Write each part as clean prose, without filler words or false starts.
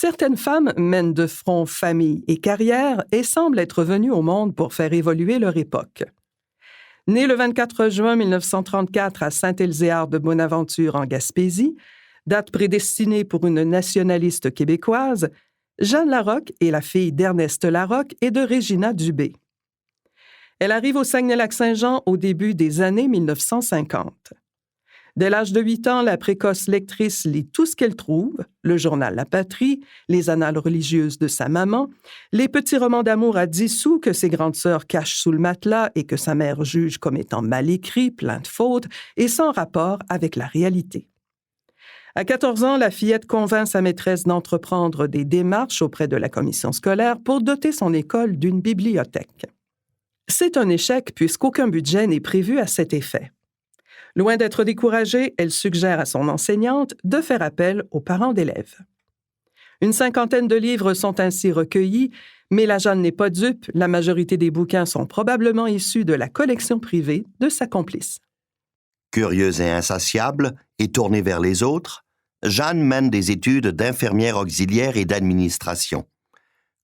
Certaines femmes mènent de front famille et carrière et semblent être venues au monde pour faire évoluer leur époque. Née le 24 juin 1934 à Saint-Elzéar de Bonaventure en Gaspésie, date prédestinée pour une nationaliste québécoise, Jeanne Larocque est la fille d'Ernest Larocque et de Régina Dubé. Elle arrive au Saguenay-Lac-Saint-Jean au début des années 1950. Dès l'âge de 8 ans, la précoce lectrice lit tout ce qu'elle trouve, le journal La Patrie, les annales religieuses de sa maman, les petits romans d'amour à 10 sous que ses grandes sœurs cachent sous le matelas et que sa mère juge comme étant mal écrits, plein de fautes et sans rapport avec la réalité. À 14 ans, la fillette convainc sa maîtresse d'entreprendre des démarches auprès de la commission scolaire pour doter son école d'une bibliothèque. C'est un échec puisqu'aucun budget n'est prévu à cet effet. Loin d'être découragée, elle suggère à son enseignante de faire appel aux parents d'élèves. Une cinquantaine de livres sont ainsi recueillis, mais la Jeanne n'est pas dupe, la majorité des bouquins sont probablement issus de la collection privée de sa complice. Curieuse et insatiable, et tournée vers les autres, Jeanne mène des études d'infirmière auxiliaire et d'administration.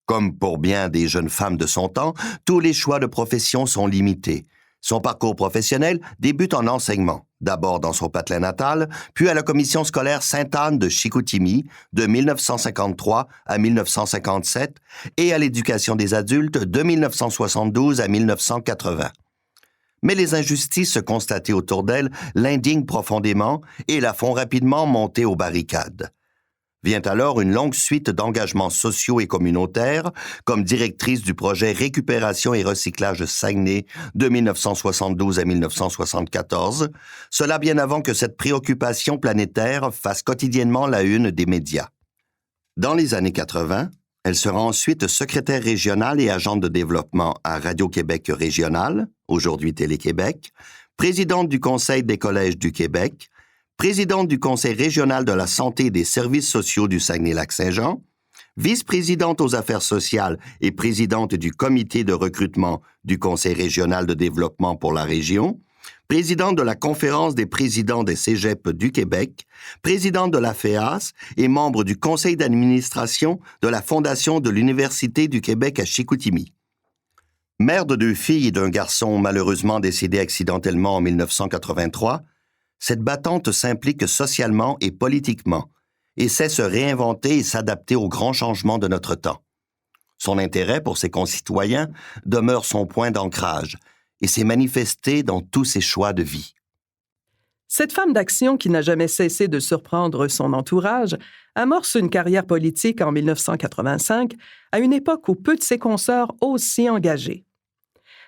Comme pour bien des jeunes femmes de son temps, tous les choix de profession sont limités. Son parcours professionnel débute en enseignement, d'abord dans son patelin natal, puis à la commission scolaire Sainte-Anne de Chicoutimi de 1953 à 1957 et à l'éducation des adultes de 1972 à 1980. Mais les injustices constatées autour d'elle l'indignent profondément et la font rapidement monter aux barricades. Vient alors une longue suite d'engagements sociaux et communautaires, comme directrice du projet Récupération et recyclage Saguenay de 1972 à 1974, cela bien avant que cette préoccupation planétaire fasse quotidiennement la une des médias. Dans les années 80, elle sera ensuite secrétaire régionale et agente de développement à Radio-Québec régional, aujourd'hui Télé-Québec, présidente du Conseil des collèges du Québec, présidente du Conseil régional de la santé et des services sociaux du Saguenay-Lac-Saint-Jean, vice-présidente aux affaires sociales et présidente du comité de recrutement du Conseil régional de développement pour la région, présidente de la Conférence des présidents des cégeps du Québec, présidente de la FEAS et membre du conseil d'administration de la Fondation de l'Université du Québec à Chicoutimi. Mère de 2 filles et d'un garçon malheureusement décédé accidentellement en 1983, cette battante s'implique socialement et politiquement et sait se réinventer et s'adapter aux grands changements de notre temps. Son intérêt pour ses concitoyens demeure son point d'ancrage et s'est manifesté dans tous ses choix de vie. Cette femme d'action qui n'a jamais cessé de surprendre son entourage amorce une carrière politique en 1985, à une époque où peu de ses consoeurs osent s'y engager.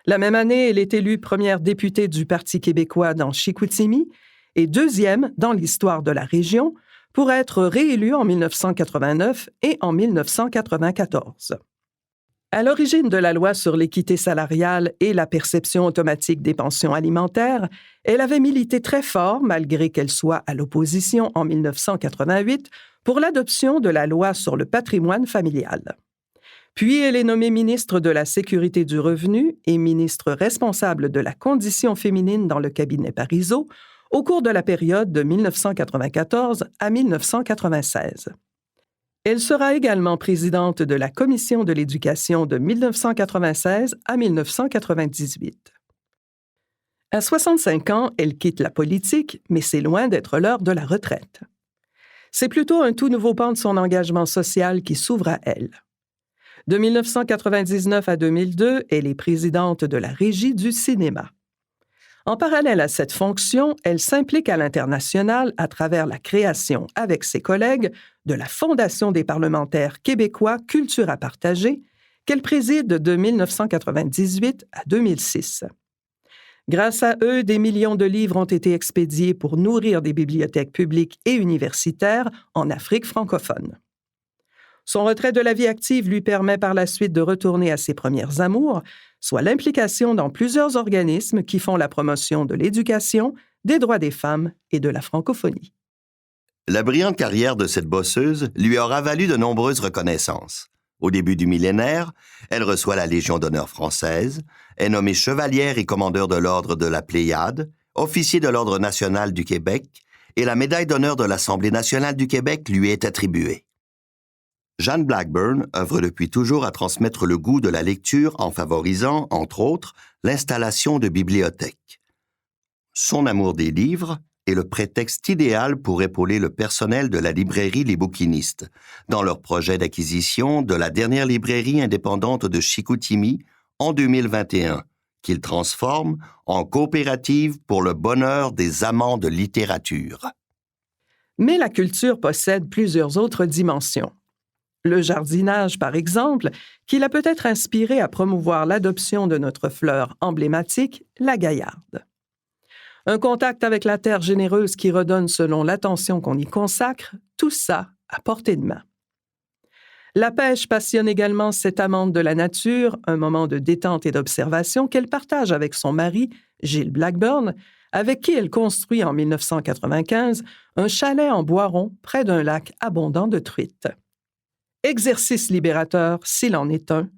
La même année, elle est élue première députée du Parti québécois dans Chicoutimi et deuxième dans l'histoire de la région pour être réélue en 1989 et en 1994. À l'origine de la loi sur l'équité salariale et la perception automatique des pensions alimentaires, elle avait milité très fort, malgré qu'elle soit à l'opposition en 1988, pour l'adoption de la loi sur le patrimoine familial. Puis, elle est nommée ministre de la Sécurité du Revenu et ministre responsable de la condition féminine dans le cabinet Parizeau au cours de la période de 1994 à 1996. Elle sera également présidente de la Commission de l'éducation de 1996 à 1998. À 65 ans, elle quitte la politique, mais c'est loin d'être l'heure de la retraite. C'est plutôt un tout nouveau pan de son engagement social qui s'ouvre à elle. De 1999 à 2002, elle est présidente de la Régie du cinéma. En parallèle à cette fonction, elle s'implique à l'international à travers la création, avec ses collègues, de la Fondation des parlementaires québécois Culture à partager, qu'elle préside de 1998 à 2006. Grâce à eux, des millions de livres ont été expédiés pour nourrir des bibliothèques publiques et universitaires en Afrique francophone. Son retrait de la vie active lui permet par la suite de retourner à ses premières amours, soit l'implication dans plusieurs organismes qui font la promotion de l'éducation, des droits des femmes et de la francophonie. La brillante carrière de cette bosseuse lui aura valu de nombreuses reconnaissances. Au début du millénaire, elle reçoit la Légion d'honneur française, est nommée chevalière et commandeur de l'ordre de la Pléiade, officier de l'Ordre national du Québec, et la médaille d'honneur de l'Assemblée nationale du Québec lui est attribuée. Jeanne Blackburn œuvre depuis toujours à transmettre le goût de la lecture en favorisant, entre autres, l'installation de bibliothèques. Son amour des livres est le prétexte idéal pour épauler le personnel de la librairie Les Bouquinistes dans leur projet d'acquisition de la dernière librairie indépendante de Chicoutimi en 2021, qu'ils transforment en coopérative pour le bonheur des amants de littérature. Mais la culture possède plusieurs autres dimensions. Le jardinage, par exemple, qui l'a peut-être inspiré à promouvoir l'adoption de notre fleur emblématique, la gaillarde. Un contact avec la terre généreuse qui redonne selon l'attention qu'on y consacre, tout ça à portée de main. La pêche passionne également cette amante de la nature, un moment de détente et d'observation qu'elle partage avec son mari, Gilles Blackburn, avec qui elle construit en 1995 un chalet en bois rond près d'un lac abondant de truites. Exercice libérateur, s'il en est un,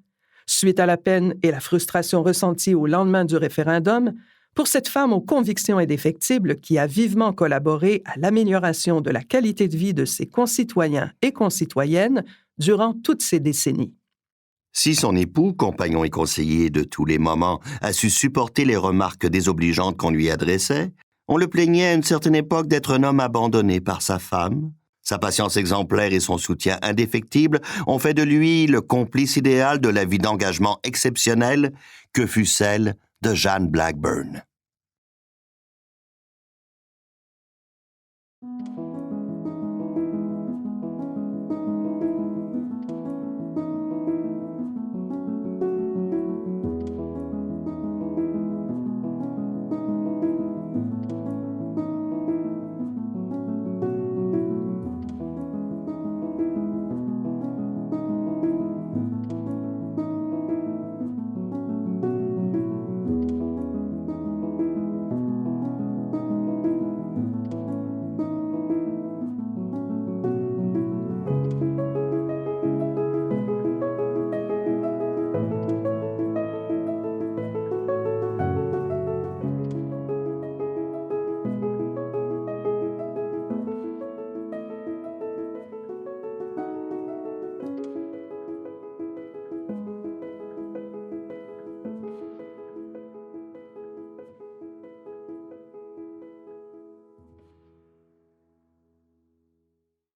suite à la peine et la frustration ressentie au lendemain du référendum, pour cette femme aux convictions indéfectibles qui a vivement collaboré à l'amélioration de la qualité de vie de ses concitoyens et concitoyennes durant toutes ces décennies. Si son époux, compagnon et conseiller de tous les moments, a su supporter les remarques désobligeantes qu'on lui adressait, on le plaignait à une certaine époque d'être un homme abandonné par sa femme. Sa patience exemplaire et son soutien indéfectible ont fait de lui le complice idéal de la vie d'engagement exceptionnelle que fut celle de Jeanne Blackburn.